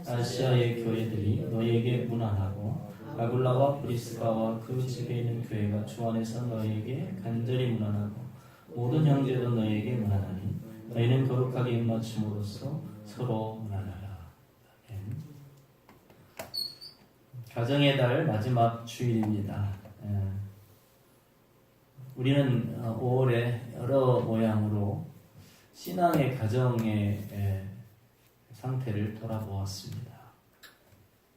아시아의 교회들이 너희에게 문안하고 아굴라와 브리스가와 그 집에 있는 교회가 주 안에서 너희에게 간절히 문안하고 모든 형제도 너희에게 문안하니 너희는 거룩하게 입맞춤으로써 서로 문안하라. 가정의 달 마지막 주일입니다. 우리는 5월에 여러 모양으로 신앙의 가정의 상태를 돌아보았습니다.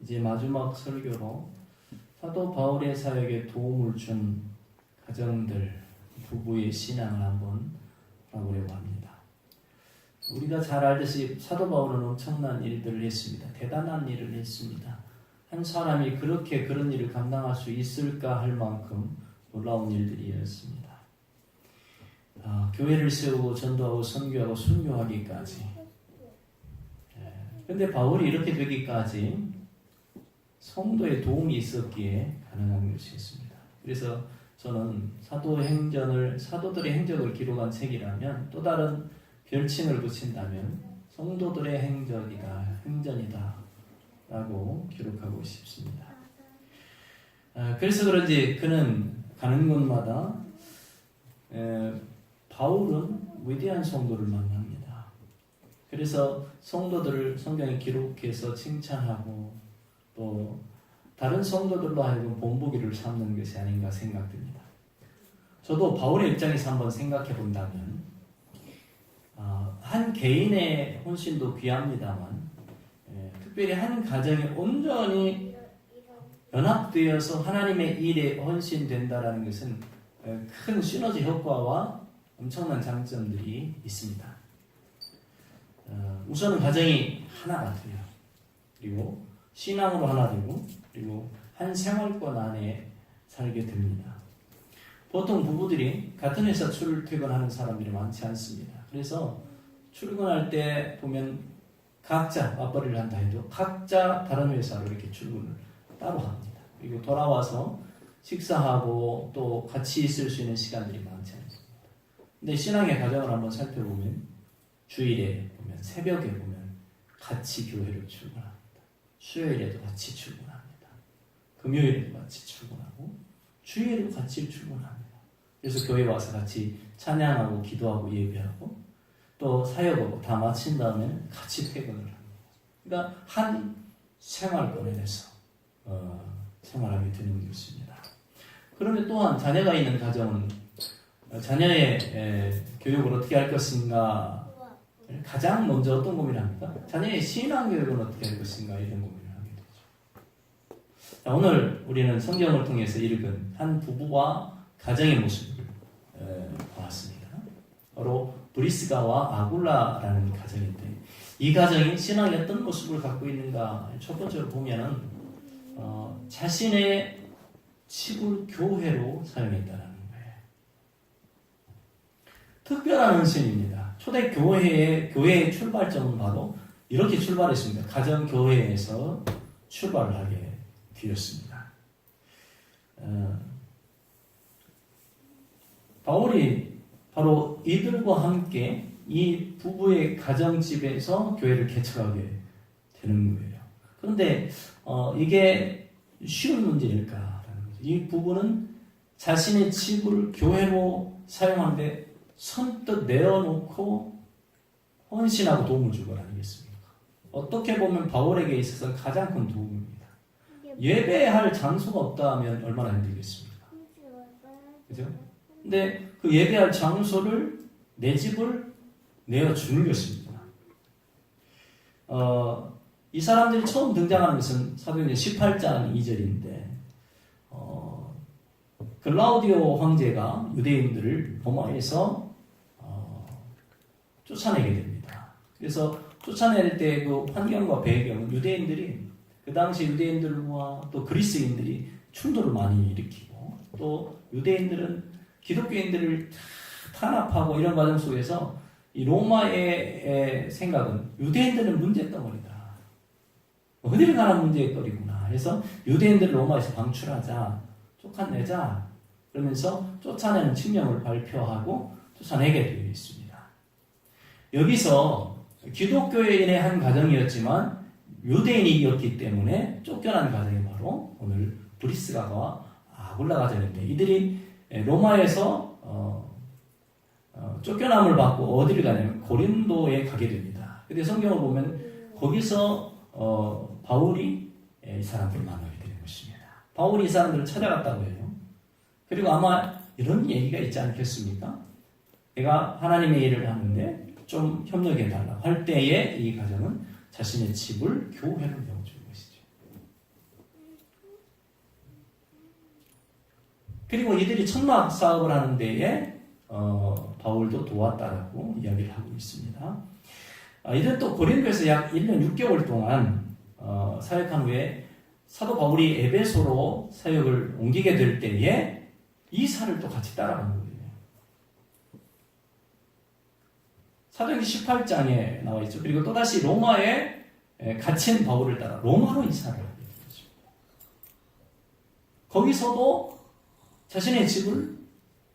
이제 마지막 설교로 사도 바울의 사역에 도움을 준 가정들, 부부의 신앙을 한번 알아보려고 합니다. 우리가 잘 알듯이 사도 바울은 엄청난 일들을 했습니다. 대단한 일을 했습니다. 한 사람이 그렇게 그런 일을 감당할 수 있을까 할 만큼 놀라운 일들이었습니다. 교회를 세우고 전도하고 선교하고 순교하기까지. 그런데 바울이 이렇게 되기까지 성도의 도움이 있었기에 가능한 것이었습니다. 그래서 저는 사도들의 행적을 기록한 책이라면 또 다른 별칭을 붙인다면 성도들의 행전이다 라고 기록하고 싶습니다. 그래서 그런지 그는 가는 곳마다 바울은 위대한 성도를 만납니다. 그래서 성도들을 성경에 기록해서 칭찬하고 또 다른 성도들로 하여금 본보기를 삼는 것이 아닌가 생각됩니다. 저도 바울의 입장에서 한번 생각해 본다면 한 개인의 헌신도 귀합니다만 특별히 한 가정이 온전히 연합되어서 하나님의 일에 헌신된다라는 것은 큰 시너지 효과와 엄청난 장점들이 있습니다. 우선은 가정이 하나가 돼요. 그리고 신앙으로 하나 되고 그리고 한 생활권 안에 살게 됩니다. 보통 부부들이 같은 회사 출퇴근하는 사람들이 많지 않습니다. 그래서 출근할 때 보면 각자 맞벌이를 한다 해도 각자 다른 회사로 이렇게 출근을 따로 합니다. 그리고 돌아와서 식사하고 또 같이 있을 수 있는 시간들이 많지 않습니다. 근데 신앙의 가정을 한번 살펴보면 주일에 보면 새벽에 보면 같이 교회를 출근합니다. 수요일에도 같이 출근합니다. 금요일에도 같이 출근하고 주일에도 같이 출근합니다. 그래서 교회 와서 같이 찬양하고 기도하고 예배하고 또 사역하고 다 마친 다음에 같이 퇴근을 합니다. 그러니까 한 생활권에서 생활하게 되는 것입니다. 그러면 또한 자녀가 있는 가정은 자녀의 교육을 어떻게 할 것인가 가장 먼저 어떤 고민을 합니까? 자녀의 신앙 교육은 어떻게 할 것인가 이런 고민을 하게 되죠. 자, 오늘 우리는 성경을 통해서 읽은 한 부부와 가정의 모습을 보았습니다. 바로 브리스가와 아굴라라는 가정인데 이 가정이 신앙의 어떤 모습을 갖고 있는가 첫 번째로 보면은 자신의 집을 교회로 사용했다는 거예요. 특별한 헌신입니다. 초대 교회의 출발점은 바로 이렇게 출발했습니다. 가정 교회에서 출발을 하게 되었습니다. 바울이 바로 이들과 함께 이 부부의 가정집에서 교회를 개척하게 되는 거예요. 그런데 이게 쉬운 문제일까라는 거죠. 이 부부는 자신의 집을 교회로 사용하는데 선뜻 내어놓고 헌신하고 도움을 줄 것 아니겠습니까? 어떻게 보면 바울에게 있어서는 가장 큰 도움입니다. 예배할 장소가 없다 하면 얼마나 힘들겠습니까? 그죠? 근데 그 예배할 장소를 내 집을 내어주는 것입니다. 이 사람들이 처음 등장하는 것은 사도행전 18장 2절인데 글라우디오 황제가 유대인들을 로마에서 쫓아내게 됩니다. 그래서 쫓아낼 때 그 환경과 배경은 유대인들이 그 당시 유대인들과 또 그리스인들이 충돌을 많이 일으키고 또 유대인들은 기독교인들을 탄압하고 이런 과정 속에서 이 로마의 생각은 유대인들은 문제덩어리다. 어디를 가나 문제거리구나. 그래서 유대인들을 로마에서 방출하자, 쫓아내자. 그러면서 쫓아내는 칙령을 발표하고 쫓아내게 되어 있습니다. 여기서 기독교인의 한 가정이었지만 유대인이었기 때문에 쫓겨난 가정이 바로 오늘 브리스가와 아굴라 가정인데, 이들이 로마에서 쫓겨남을 받고 어디를 가냐면 고린도에 가게 됩니다. 근데 성경을 보면 거기서 바울이 이 사람들을 만나게 되는 것입니다. 바울이 이 사람들을 찾아갔다고 해요. 그리고 아마 이런 얘기가 있지 않겠습니까? 내가 하나님의 일을 하는데 좀 협력해달라고 할 때에 이 가정은 자신의 집을 교회로 내어주는 것이죠. 그리고 이들이 천막 사업을 하는 데에 바울도 도왔다라고 이야기를 하고 있습니다. 이들은 또 고린도에서 약 1년 6개월 동안 사역한 후에 사도 바울이 에베소로 사역을 옮기게 될 때에 이사를 또 같이 따라가는 거예요. 사도행전 18장에 나와 있죠. 그리고 또다시 로마에 갇힌 바울을 따라 로마로 이사를 하게 되었습니다. 거기서도 자신의 집을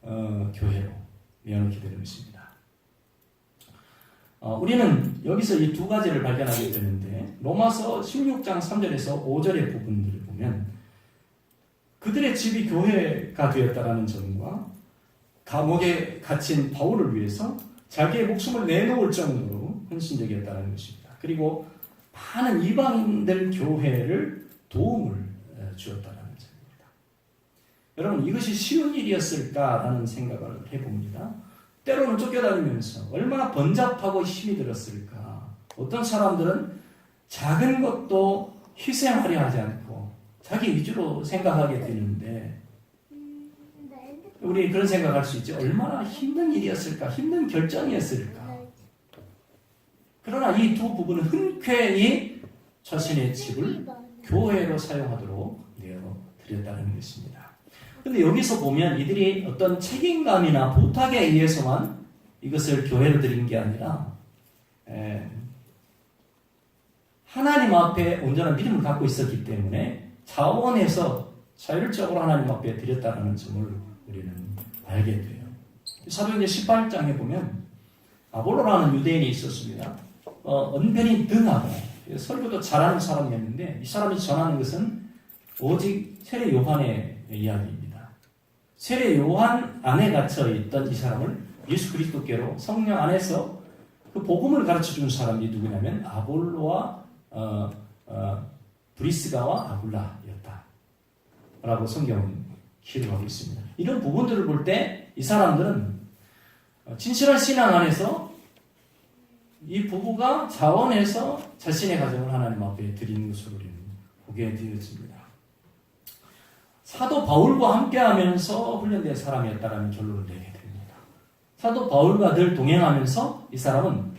교회로 내어놓게 되는 것입니다. 우리는 여기서 이 두 가지를 발견하게 되는데, 로마서 16장 3절에서 5절의 부분들을 보면 그들의 집이 교회가 되었다라는 점과 감옥에 갇힌 바울을 위해서 자기의 목숨을 내놓을 정도로 헌신적이었다는 것입니다. 그리고 많은 이방인들 교회를 도움을 주었다는 점입니다. 여러분, 이것이 쉬운 일이었을까라는 생각을 해봅니다. 때로는 쫓겨다니면서 얼마나 번잡하고 힘이 들었을까. 어떤 사람들은 작은 것도 희생하려 하지 않고 자기 위주로 생각하게 되는데, 우리 그런 생각할 수 있죠. 얼마나 힘든 일이었을까, 힘든 결정이었을까. 그러나 이 두 부부는 흔쾌히 자신의 집을 교회로 사용하도록 내어드렸다는 것입니다. 그런데 여기서 보면 이들이 어떤 책임감이나 부탁에 의해서만 이것을 교회로 드린 게 아니라 하나님 앞에 온전한 믿음을 갖고 있었기 때문에 자원해서 자율적으로 하나님 앞에 드렸다는 점을 우리는 알게 돼요. 사도행전 18장에 보면 아볼로라는 유대인이 있었습니다. 언변이 능하고 설교도 잘하는 사람이었는데, 이 사람이 전하는 것은 오직 세례 요한의 이야기입니다. 세례 요한 안에 갇혀 있던 이 사람을 예수 그리스도께로 성령 안에서 그 복음을 가르쳐 준 사람이 누구냐면 아볼로와 브리스가와 아굴라였다 라고 성경은 기록하고 있습니다. 이런 부분들을 볼 때 이 사람들은 진실한 신앙 안에서 이 부부가 자원해서 자신의 가정을 하나님 앞에 드리는 것으로 우리는 보게 되어집니다. 사도 바울과 함께하면서 훈련된 사람이었다라는 결론을 내게 됩니다. 사도 바울과 늘 동행하면서 이 사람은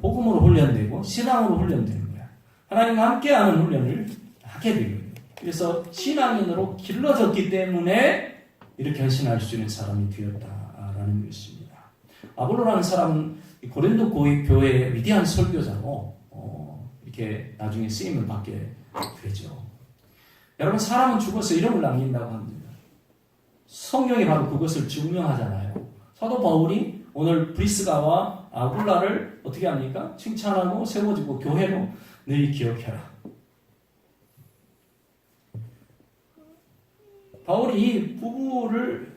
복음으로 훈련되고 신앙으로 훈련되는 거야. 하나님과 함께하는 훈련을 하게 되거든요. 그래서 신앙인으로 길러졌기 때문에 이렇게 헌신할 수 있는 사람이 되었다라는 것입니다. 아볼로라는 사람은 고린도 교회의 위대한 설교자로 이렇게 나중에 쓰임을 받게 되죠. 여러분, 사람은 죽어서 이름을 남긴다고 합니다. 성경이 바로 그것을 증명하잖아요. 사도 바울이 오늘 브리스가와 아굴라를 어떻게 합니까? 칭찬하고 세워주고 교회로 너희 기억해라. 바울이 이 부부를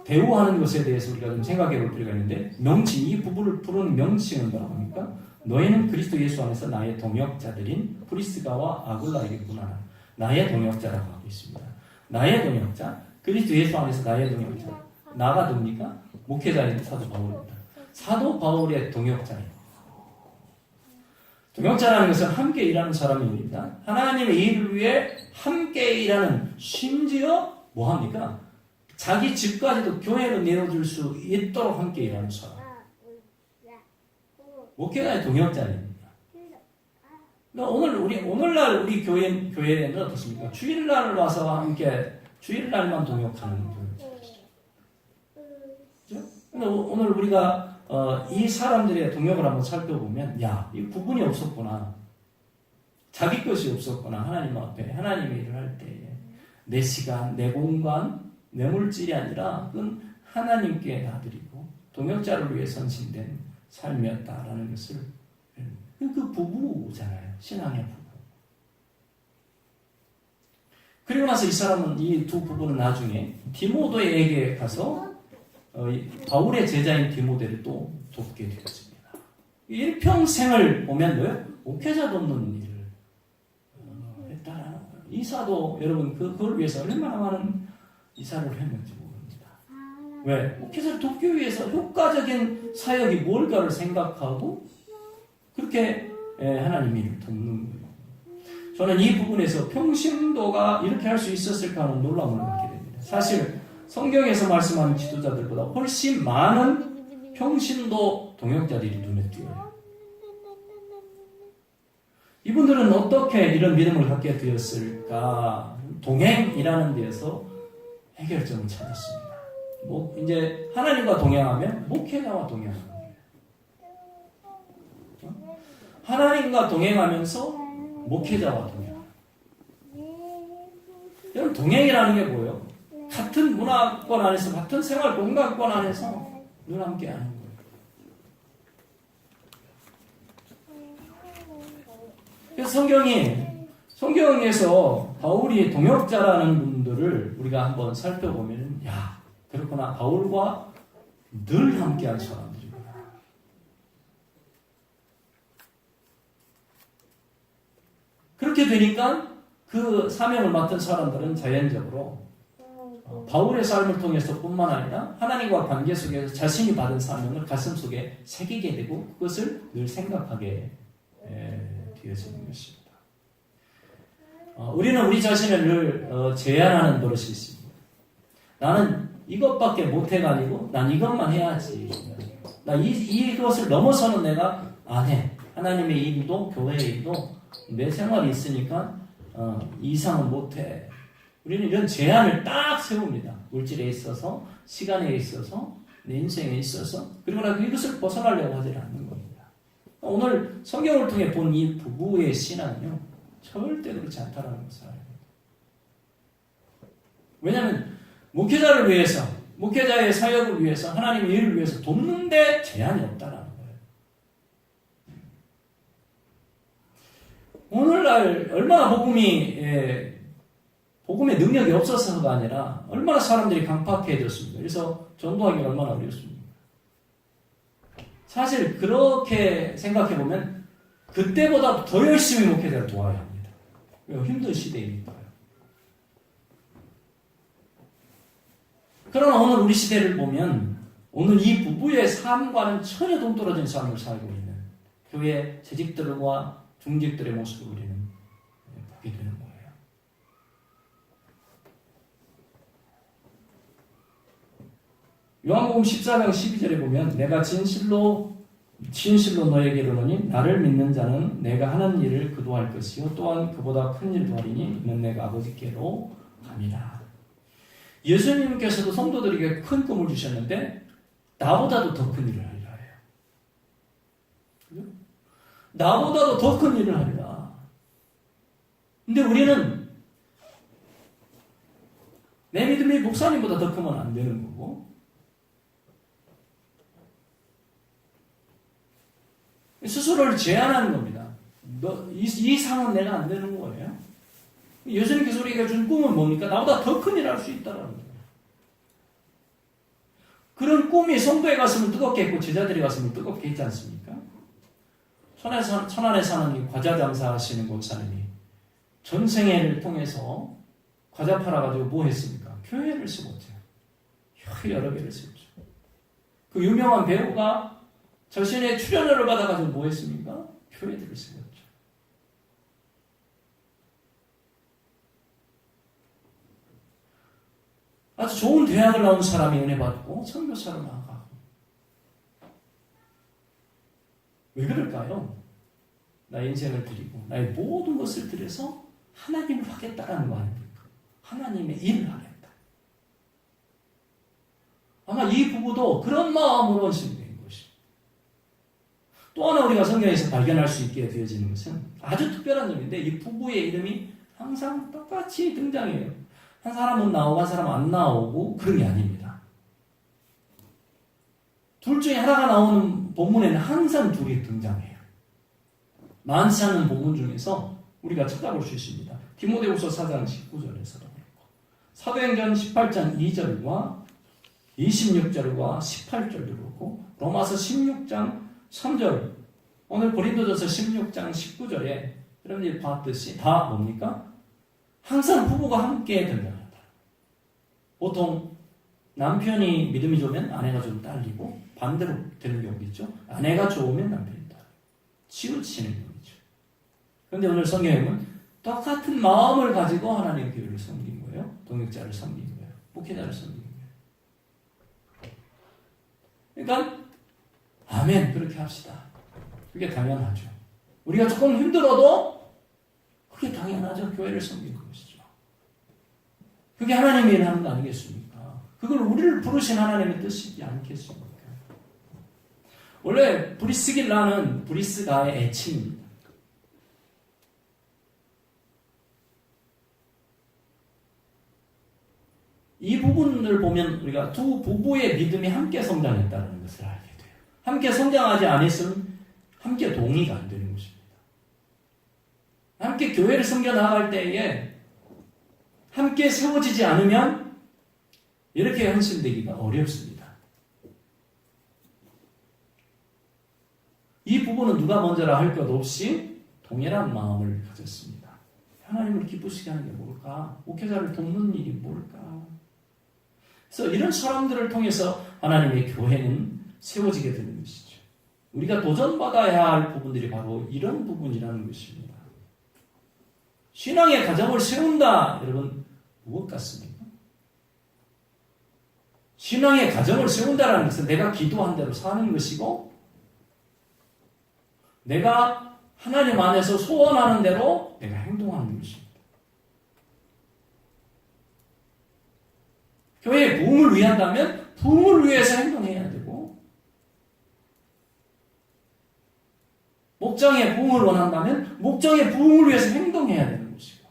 대우하는 것에 대해서 우리가 좀 생각해 볼 필요가 있는데, 명칭, 이 부부를 부르는 명칭은 뭐라고 합니까? 너희는 그리스도 예수 안에서 나의 동역자들인 브리스가와 아굴라에게구나. 나의 동역자라고 하고 있습니다. 나의 동역자, 그리스도 예수 안에서 나의 동역자. 나가 누굽니까? 목회자인 사도 바울입니다. 사도 바울의 동역자입니다. 동역자라는 것은 함께 일하는 사람입니다. 하나님의 일을 위해 함께 일하는, 심지어 뭐합니까? 자기 집까지도 교회로 내어줄 수 있도록 함께 일하는 사람. 목회자의 동역자입니다. 오늘날 우리 교회는 어떻습니까? 주일날 와서 함께, 주일날만 동역하는 동역자이죠. 근데 오늘 우리가 이 사람들의 동역을 한번 살펴보면, 야, 이 구분이 없었구나. 자기 것이 없었구나. 하나님 앞에 하나님의 일을 할 때 내 시간, 내 공간, 내 물질이 아니라 그건 하나님께 다 드리고 동역자를 위해 선신된 삶이었다라는 것을. 그 부부잖아요. 신앙의 부부. 그리고 나서 이 사람은, 이 두 부부는 나중에 디모데에게 가서 바울의 제자인 디모데를 또 돕게 되었습니다. 일평생을 보면 뭐예요? 목회자 돕는 일을 했다라는 거예요. 이사도 여러분 그걸 위해서 얼마나 많은 이사를 했는지 모릅니다. 왜? 목회자를 돕기 위해서 효과적인 사역이 뭘까를 생각하고 그렇게 하나님이 일을 돕는 거예요. 저는 이 부분에서 평신도가 이렇게 할 수 있었을까 하는 놀라움을 갖게 됩니다. 사실 성경에서 말씀하는 지도자들보다 훨씬 많은 평신도 동역자들이 눈에 띄어요. 이분들은 어떻게 이런 믿음을 갖게 되었을까? 동행이라는 데에서 해결점을 찾았습니다. 이제 하나님과 동행하면 목회자와 동행하는 거예요. 하나님과 동행하면서 목회자와 동행. 여러분, 동행이라는 게 뭐예요? 같은 문화권 안에서, 같은 생활 공간권 안에서 늘 함께 하는 거예요. 그래서 성경에서 바울이 동역자라는 분들을 우리가 한번 살펴보면, 야, 그렇구나. 바울과 늘 함께한 사람들이구나. 그렇게 되니까 그 사명을 맡은 사람들은 자연적으로 바울의 삶을 통해서 뿐만 아니라 하나님과 관계 속에서 자신이 받은 사명을 가슴속에 새기게 되고 그것을 늘 생각하게 되어지는 것입니다. 우리는 우리 자신을 늘 제한하는 버릇이 있습니다. 나는 이것밖에 못해가 아니고 난 이것만 해야지. 나 이것을 넘어서는 내가 안 해. 하나님의 일도 교회의 일도 내 생활이 있으니까 이 이상은 못해. 우리는 이런 제한을 딱 세웁니다. 물질에 있어서, 시간에 있어서, 내 인생에 있어서. 그리고 나 이것을 벗어나려고 하지 않는 겁니다. 오늘 성경을 통해 본 이 부부의 신앙은요, 절대 그렇지 않다는 것을 알아야 됩니다. 왜냐하면 목회자를 위해서, 목회자의 사역을 위해서, 하나님의 일을 위해서 돕는데 제한이 없다라는 거예요. 오늘날 얼마나 복음의 능력이 없어서가 아니라 얼마나 사람들이 강팍해졌습니다. 그래서 전도하기가 얼마나 어렵습니까? 사실 그렇게 생각해보면 그때보다 더 열심히 목회자를 도와야 합니다. 힘든 시대이니까요. 그러나 오늘 우리 시대를 보면 오늘 이 부부의 삶과는 전혀 동떨어진 삶을 살고 있는 교회 재직들과 중직들의 모습을 우리는 보게 되는 거예요. 요한복음 14장 12절에 보면 내가 진실로 너에게 이르노니 나를 믿는 자는 내가 하는 일을 그도 할 것이요 또한 그보다 큰 일도 하리니 이는 내가 아버지께로 감이라. 예수님께서도 성도들에게 큰 꿈을 주셨는데 나보다도 더 큰 일을 하리라 해요. 나보다도 더 큰 일을 하리라. 근데 우리는 내 믿음이 목사님보다 더 크면 안 되는 거고 스스로를 제한하는 겁니다. 이 상은 내가 안 되는 거예요. 예수님께서 우리에게 준 꿈은 뭡니까? 나보다 더 큰 일을 할 수 있다는 거예요. 그런 꿈이 성도의 가슴을 뜨겁게 했고 제자들의 가슴을 뜨겁게 했지 않습니까? 천안에 사는 이 과자 장사하시는 목사님이 전생애를 통해서 과자 팔아가지고 뭐 했습니까? 교회를 세웠죠. 여러 개를 세웠죠. 그 유명한 배우가 자신의 출연료를 받아가지고 뭐 했습니까? 교회들을 세웠죠. 아주 좋은 대학을 나온 사람이 은혜 받고 선교사로 나아가고. 왜 그럴까요? 나의 인생을 드리고 나의 모든 것을 들여서 하나님을 하겠다라는 거 아닙니까? 하나님의 일을 하겠다. 아마 이 부부도 그런 마음으로 신된 것이. 또 하나 우리가 성경에서 발견할 수 있게 되어지는 것은 아주 특별한 점인데 이 부부의 이름이 항상 똑같이 등장해요. 한 사람은 나오고 한 사람은 안 나오고 그런 게 아닙니다. 둘 중에 하나가 나오는 본문에는 항상 둘이 등장해요. 많지 않은 본문 중에서 우리가 찾아볼 수 있습니다. 디모데후서 4장 19절에서도 그렇고 사도행전 18장 2절과 26절과 18절도 그렇고 로마서 16장 3절 오늘 고린도전서 16장 19절에 여러분들이 봤듯이 다 뭡니까? 항상 부부가 함께 등장한다. 보통 남편이 믿음이 좋으면 아내가 좀 딸리고 반대로 되는 경우가 있죠. 아내가 좋으면 남편이 딸리고 치우치는 경우죠. 그런데 오늘 성경에는 똑같은 마음을 가지고 하나님의 교회를 섬긴 거예요. 동역자를 섬긴 거예요. 목회자를 섬긴 거예요. 그러니까 아멘 그렇게 합시다. 그게 당연하죠. 우리가 조금 힘들어도 그게 당연하죠. 교회를 섬기는 것이죠. 그게 하나님이 일하는 거 아니겠습니까? 그걸 우리를 부르신 하나님의 뜻이지 않겠습니까? 원래 브리스길라는 브리스가의 애칭입니다. 이 부분을 보면 우리가 두 부부의 믿음이 함께 성장했다는 것을 알게 돼요. 함께 성장하지 않았으면 함께 동의가 안 되는 것입니다. 함께 교회를 섬겨 나갈 때에 함께 세워지지 않으면 이렇게 헌신되기가 어렵습니다. 이 부분은 누가 먼저라 할 것 없이 동일한 마음을 가졌습니다. 하나님을 기쁘시게 하는 게 뭘까? 목회자를 돕는 일이 뭘까? 그래서 이런 사람들을 통해서 하나님의 교회는 세워지게 되는 것이죠. 우리가 도전받아야 할 부분들이 바로 이런 부분이라는 것입니다. 신앙의 가정을 세운다. 여러분 무엇 같습니까? 신앙의 가정을 세운다는 것은 내가 기도한 대로 사는 것이고 내가 하나님 안에서 소원하는 대로 내가 행동하는 것입니다. 교회의 부흥을 위한다면 부흥을 위해서 행동해야 되고 목장의 부흥을 원한다면 목장의 부흥을 위해서 행동해야 되는 것이고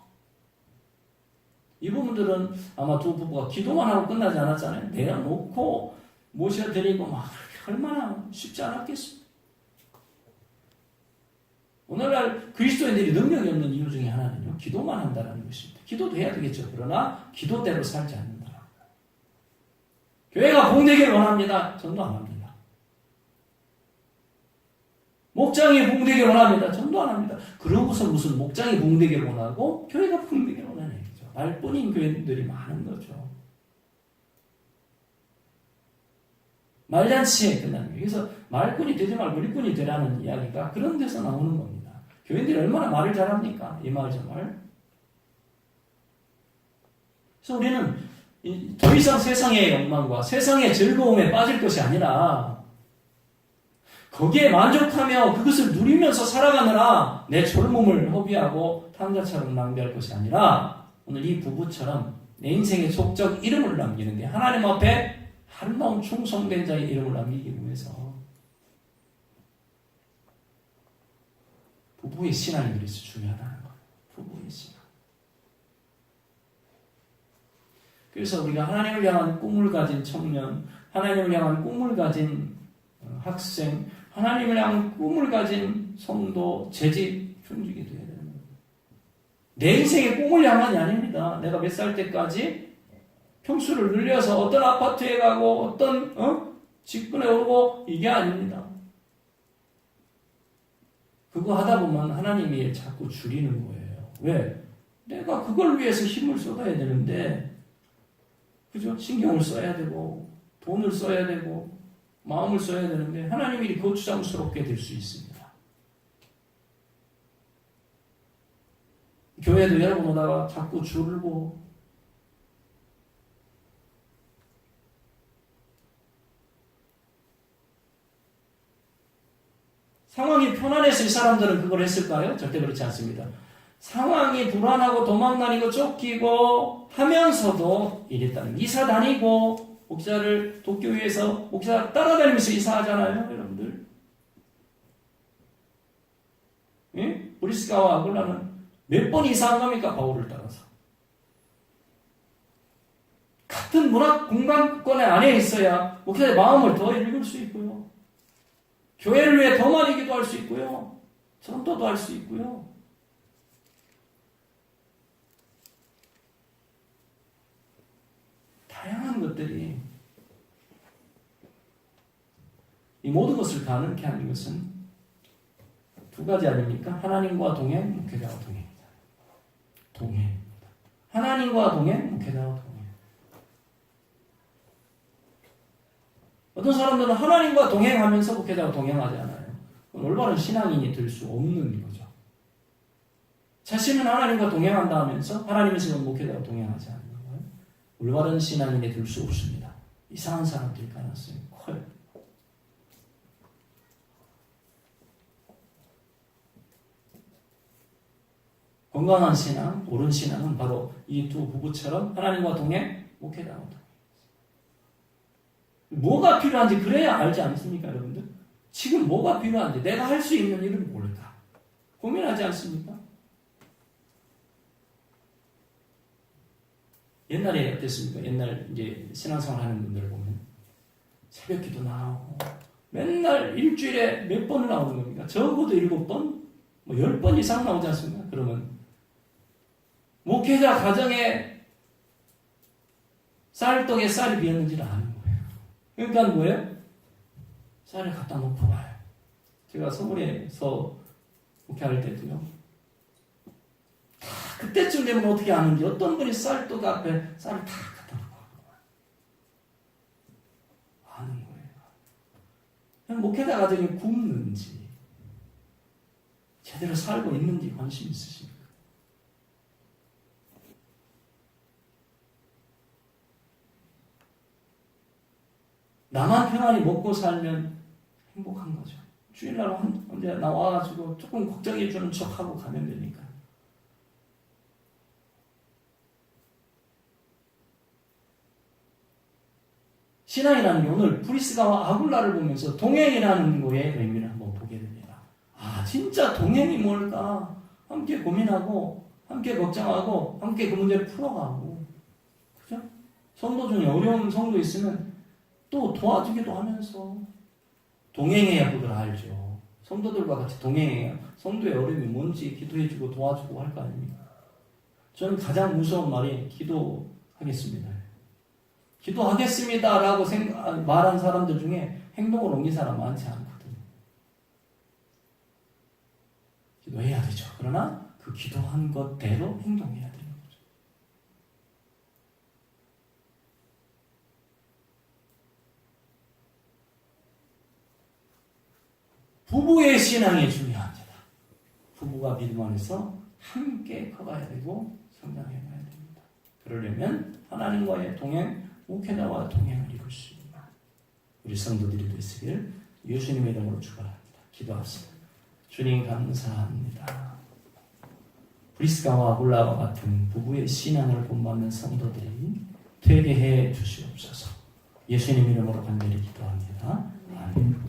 이 부분들은 아마 두 부부가 기도만 하고 끝나지 않았잖아요. 내려놓고 모셔드리고 막 얼마나 쉽지 않았겠습니까? 오늘날 그리스도인들이 능력이 없는 이유 중에 하나는요. 기도만 한다는 것입니다. 기도도 해야 되겠죠. 그러나 기도대로 살지 않는다. 교회가 부흥되기를 원합니다. 전도 안 합니다. 목장이 부흥되기를 원합니다. 전도 안 합니다. 그러고서 무슨 목장이 부흥되기를 원하고 교회가 부흥되기를 원하는 얘기죠. 말뿐인 교회들이 많은 거죠. 말잔치에 끝나는 거예요. 그래서 말꾼이 되지 말고 일꾼이 되라는 이야기가 그런 데서 나오는 겁니다. 교인들이 얼마나 말을 잘합니까? 이 말 저 말. 그래서 우리는 더 이상 세상의 욕망과 세상의 즐거움에 빠질 것이 아니라 거기에 만족하며 그것을 누리면서 살아가느라 내 젊음을 허비하고 탕자처럼 낭비할 것이 아니라 오늘 이 부부처럼 내 인생의 족적 이름을 남기는 게 하나님 앞에 아름다운 충성된 자의 이름을 남기기 위해서 부부의 신앙이 그래서 중요하다는 거예요. 부부의 신앙. 그래서 우리가 하나님을 향한 꿈을 가진 청년, 하나님을 향한 꿈을 가진 학생, 하나님을 향한 꿈을 가진 성도, 재직, 형직이 되어야 되는 거예요. 내 인생의 꿈을 향한이 아닙니다. 내가 몇 살 때까지 평수를 늘려서 어떤 아파트에 가고 어떤 직분에 오르고 이게 아닙니다. 그거 하다 보면 하나님이 자꾸 줄이는 거예요. 왜? 내가 그걸 위해서 힘을 쏟아야 되는데 그죠? 신경을 써야 되고 돈을 써야 되고 마음을 써야 되는데 하나님이 거추장스럽게 될 수 있습니다. 교회도 여러분 오다가 자꾸 줄고 상황이 편안해서 이 사람들은 그걸 했을까요? 절대 그렇지 않습니다. 상황이 불안하고 도망다니고 쫓기고 하면서도 이랬다는 이사 다니고 목사를 돕기 위해서 목사 따라다니면서 이사하잖아요, 여러분들. 예? 브리스가와 아굴라는 몇 번 이사한 겁니까? 바울을 따라서. 같은 문화 공간권에 안에 있어야 목사의 마음을 더 읽을 수 있고요. 교회를 위해 더 많이 기도할 수 있고요. 전도도 할 수 있고요. 다양한 것들이 이 모든 것을 가능케 하는 것은 두 가지 아닙니까? 하나님과 동행, 목회자와 동행입니다. 동행입니다. 하나님과 동행, 목회자와 동행. 어떤 사람들은 하나님과 동행하면서 목회자와 동행하지 않아요. 올바른 신앙인이 될 수 없는 거죠. 자신은 하나님과 동행한다 하면서 하나님에서 목회자와 동행하지 않는 거예요. 올바른 신앙인이 될 수 없습니다. 이상한 사람들 가능성이 커요. 건강한 신앙, 옳은 신앙은 바로 이 두 부부처럼 하나님과 동행, 목회자와 동행. 뭐가 필요한지 그래야 알지 않습니까, 여러분들? 지금 뭐가 필요한지, 내가 할 수 있는 일은 뭘까? 고민하지 않습니까? 옛날에 어땠습니까? 옛날 이제 신앙생활 하는 분들을 보면 새벽 기도 나오고 맨날 일주일에 몇 번을 나오는 겁니까? 적어도 7번, 10번 이상 나오지 않습니까? 그러면 목회자 가정에 쌀떡에 쌀이 비었는지를 아는 거예요. 그러니까 뭐예요? 쌀을 갖다 놓고 가요. 제가 서울에서 목회할 때도요. 다 그때쯤 되면 어떻게 아는지 어떤 분이 쌀떡 앞에 쌀을 다 갖다 놓고 가요. 아는 거예요. 그냥 목회자 가정이 굶는지 제대로 살고 있는지 관심 있으십니까? 나만 평안히 먹고 살면 행복한 거죠. 주일날 언제 나와가지고 조금 걱정해주는 척하고 가면 되니까. 신앙이라는 게 오늘 브리스가와 아굴라를 보면서 동행이라는 거에 의미를 한번 보게 됩니다. 아, 진짜 동행이 뭘까? 함께 고민하고, 함께 걱정하고, 함께 그 문제를 풀어가고. 그죠? 성도 중에 어려운 성도 있으면 또 도와주기도 하면서 동행해야 그걸 알죠. 성도들과 같이 동행해야 성도의 어려움이 뭔지 기도해주고 도와주고 할 거 아닙니까? 저는 가장 무서운 말이 기도하겠습니다. 기도하겠습니다라고 말한 사람들 중에 행동을 옮긴 사람 많지 않거든요. 기도해야 되죠. 그러나 그 기도한 것대로 행동해야 돼요. 부부의 신앙이 중요합니다. 부부가 믿음 안에서 함께 커가야 되고 성장해가야 됩니다. 그러려면 하나님과의 동행, 목회자와 동행을 이룰 수 있는 우리 성도들이 되시길 예수님의 이름으로 축원합니다. 기도합시다. 주님 감사합니다. 브리스가와 아굴라와 같은 부부의 신앙을 본받는 성도들이 되게 해 주시옵소서. 예수님 이름으로 간절히 기도합니다. 아멘.